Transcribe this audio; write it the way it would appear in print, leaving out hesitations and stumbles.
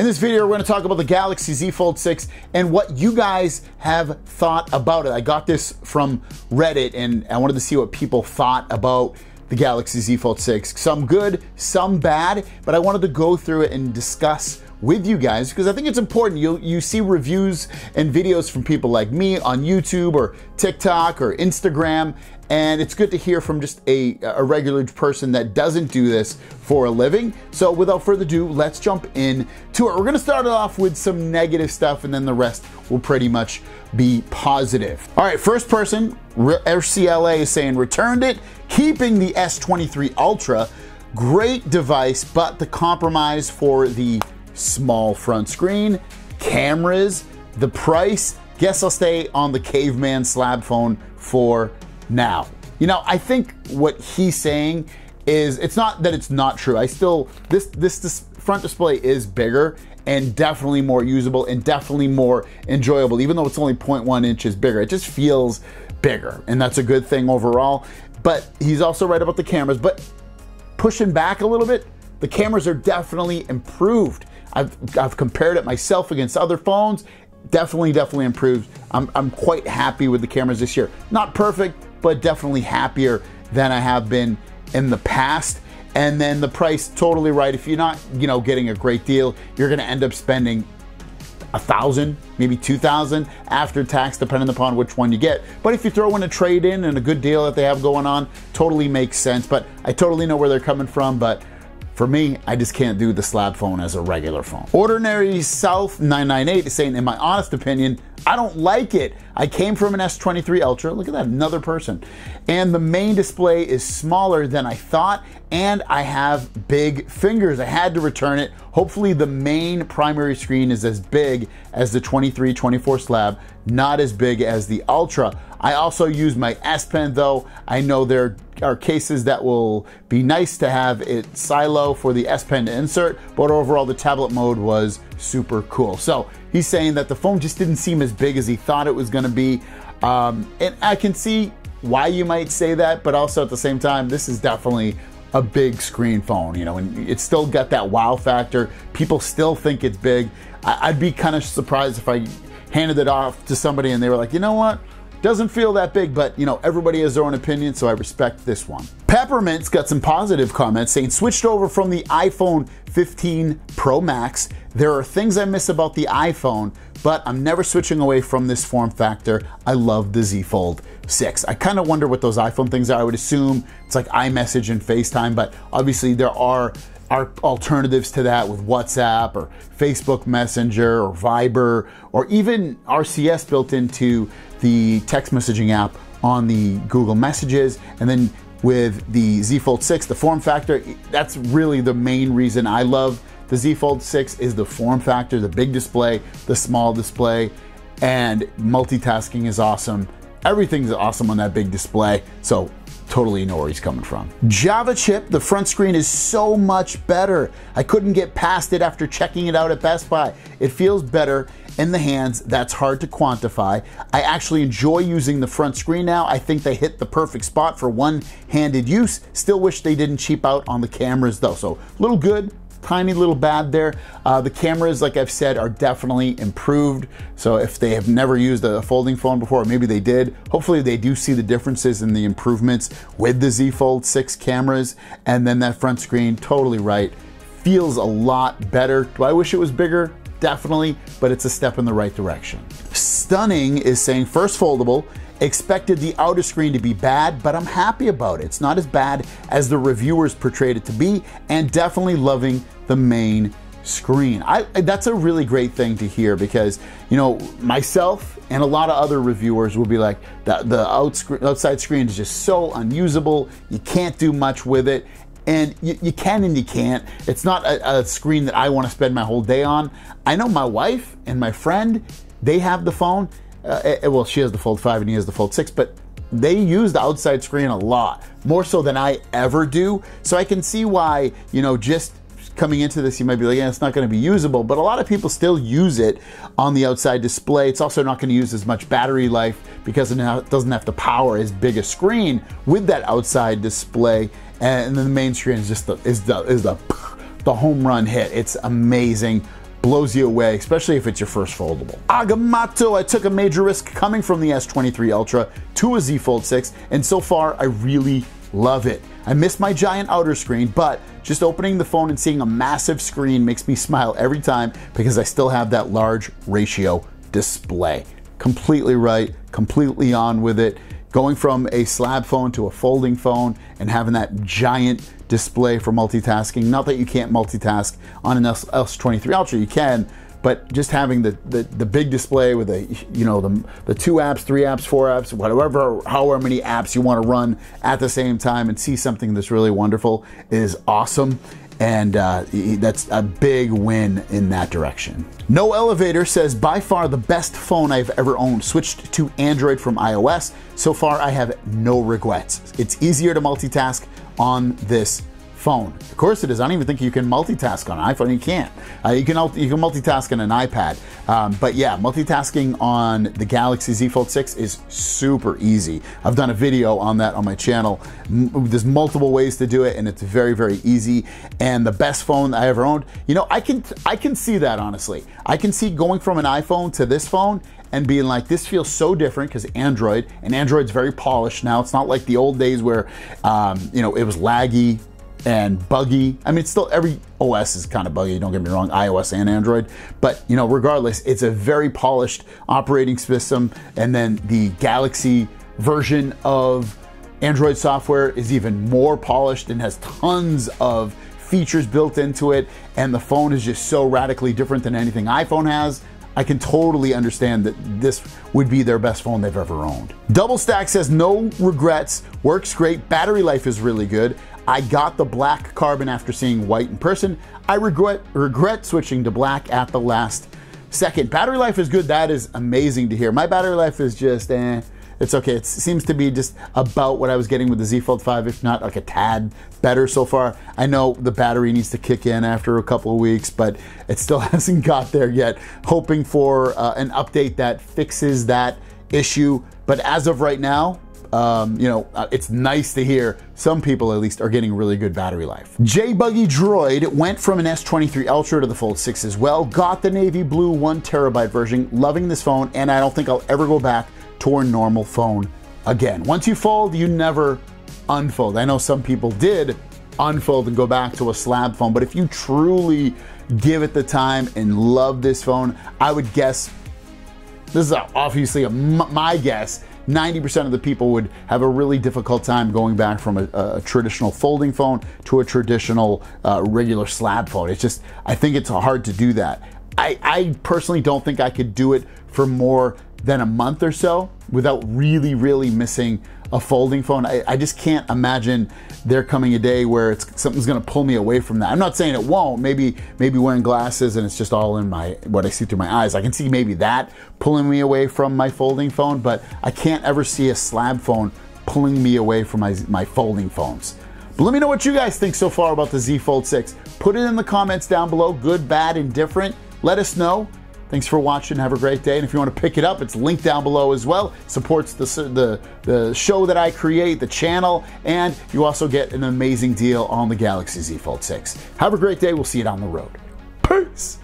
In this video, we're going to talk about the Galaxy Z Fold 6 and what you guys have thought about it. I got this from Reddit and I wanted to see what people thought about the Galaxy Z Fold 6. Some good, some bad, but I wanted to go through it and discuss with you guys because I think it's important. You see reviews and videos from people like me on YouTube or TikTok or Instagram, and it's good to hear from just a regular person that doesn't do this for a living. So without further ado, let's jump in to it. We're gonna start it off with some negative stuff and then the rest will pretty much be positive. All right, first person, RCLA is saying, returned it, keeping the S23 Ultra. Great device, but the compromise for the small front screen, cameras, the price, guess I'll stay on the caveman slab phone for now. You know, I think what he's saying is, it's not that it's not true. I still, this front display is bigger and definitely more usable and definitely more enjoyable, even though it's only 0.1 inches bigger. It just feels bigger, and that's a good thing overall. But he's also right about the cameras, but pushing back a little bit, the cameras are definitely improved. I've compared it myself against other phones. Definitely improved. I'm quite happy with the cameras this year. Not perfect, but definitely happier than I have been in the past. And then the price, totally right. If you're not, getting a great deal, you're gonna end up spending $1,000, maybe $2,000 after tax, depending upon which one you get. But if you throw in a trade-in and a good deal that they have going on, totally makes sense. But I totally know where they're coming from, but for me, I just can't do the slab phone as a regular phone. Ordinary South 998 is saying, in my honest opinion, I don't like it. I came from an S23 Ultra, look at that, another person. And the main display is smaller than I thought, and I have big fingers. I had to return it. Hopefully the main primary screen is as big as the 23-24 slab, not as big as the Ultra. I also use my S Pen though. I know there are cases that will be nice to have it silo for the S Pen to insert, but overall the tablet mode was super cool. So he's saying that the phone just didn't seem as big as he thought it was gonna be. And I can see why you might say that, but also at the same time, this is definitely a big screen phone, and it's still got that wow factor. People still think it's big. I'd be kind of surprised if I handed it off to somebody and they were like, you know what? Doesn't feel that big, but everybody has their own opinion, so I respect this one. Peppermint's got some positive comments saying, switched over from the iPhone 15 Pro Max. There are things I miss about the iPhone, but I'm never switching away from this form factor. I love the Z Fold 6. I kind of wonder what those iPhone things are. I would assume it's like iMessage and FaceTime, but obviously there are alternatives to that with WhatsApp or Facebook Messenger or Viber or even RCS built into the text messaging app on the Google Messages. And then with the Z Fold 6, the form factor, that's really the main reason I love the Z Fold 6 is the form factor, the big display, the small display, and multitasking is awesome. Everything's awesome on that big display. So totally know where he's coming from. Java chip, the front screen is so much better. I couldn't get past it after checking it out at Best Buy. It feels better in the hands. That's hard to quantify. I actually enjoy using the front screen now. I think they hit the perfect spot for one-handed use. Still wish they didn't cheap out on the cameras though. So little good, tiny little bad there. The cameras, like I've said, are definitely improved. So if they have never used a folding phone before, or maybe they did, hopefully they do see the differences in the improvements with the Z Fold 6 cameras. And then that front screen, totally right, feels a lot better. Do I wish it was bigger? Definitely, but it's a step in the right direction. Stunning is saying, first foldable, expected the outer screen to be bad, but I'm happy about it. It's not as bad as the reviewers portrayed it to be, and definitely loving the main screen. That's a really great thing to hear because, myself and a lot of other reviewers will be like, the outside screen is just so unusable. You can't do much with it. And you can and you can't. It's not a screen that I want to spend my whole day on. I know my wife and my friend, they have the phone. Well, she has the Fold 5 and he has the Fold 6, but they use the outside screen a lot, more so than I ever do. So I can see why, just coming into this, you might be like, yeah, it's not going to be usable, but a lot of people still use it on the outside display. It's also not going to use as much battery life because it doesn't have to power as big a screen with that outside display. And then the main screen is just the home run hit. It's amazing. blows you away, especially if it's your first foldable. Agamato, I took a major risk coming from the S23 Ultra to a Z Fold 6, and so far I really love it. I miss my giant outer screen, but just opening the phone and seeing a massive screen makes me smile every time because I still have that large ratio display. Completely right, completely on with it. Going from a slab phone to a folding phone and having that giant display for multitasking. Not that you can't multitask on an S23 Ultra, you can, but just having the big display with the 2 apps, 3 apps, 4 apps, whatever, however many apps you want to run at the same time and see something that's really wonderful is awesome. And that's a big win in that direction. No Elevator says, by far the best phone I've ever owned. Switched to Android from iOS. So far I have no regrets. It's easier to multitask on this phone. Of course it is. I don't even think you can multitask on an iPhone. You can't. You can multitask on an iPad. But yeah, multitasking on the Galaxy Z Fold 6 is super easy. I've done a video on that on my channel. There's multiple ways to do it, and it's very, very easy. And the best phone I ever owned, you know, I can see that, honestly. I can see going from an iPhone to this phone and being like, this feels so different because Android's very polished now. It's not like the old days where, it was laggy and buggy. I mean, it's still, every OS is kind of buggy, don't get me wrong, iOS and Android, but regardless, it's a very polished operating system. And then the Galaxy version of Android software is even more polished and has tons of features built into it. And the phone is just so radically different than anything iPhone has. I can totally understand that this would be their best phone they've ever owned. Double Stack says, no regrets, works great, battery life is really good. I got the black carbon after seeing white in person. I regret switching to black at the last second. Battery life is good, that is amazing to hear. My battery life is just, it's okay. It seems to be just about what I was getting with the Z Fold 5, if not like a tad better so far. I know the battery needs to kick in after a couple of weeks, but it still hasn't got there yet. Hoping for an update that fixes that issue. But as of right now, it's nice to hear some people at least are getting really good battery life. J-Buggy Droid went from an S23 Ultra to the Fold 6 as well. Got the navy blue 1TB version. Loving this phone, and I don't think I'll ever go back to a normal phone again. Once you fold, you never unfold. I know some people did unfold and go back to a slab phone, but if you truly give it the time and love this phone, I would guess, this is obviously my guess, 90% of the people would have a really difficult time going back from a traditional folding phone to a traditional regular slab phone. It's just, I think it's hard to do that. I personally don't think I could do it for more than a month or so without really, really missing a folding phone. I just can't imagine there coming a day where something's gonna pull me away from that. I'm not saying it won't. Maybe wearing glasses and it's just all in what I see through my eyes. I can see maybe that pulling me away from my folding phone, but I can't ever see a slab phone pulling me away from my folding phones. But let me know what you guys think so far about the Z Fold 6. Put it in the comments down below, good, bad, indifferent. Let us know. Thanks for watching. Have a great day. And if you want to pick it up, it's linked down below as well. It supports the show that I create, the channel, and you also get an amazing deal on the Galaxy Z Fold 6. Have a great day. We'll see you down the road. Peace.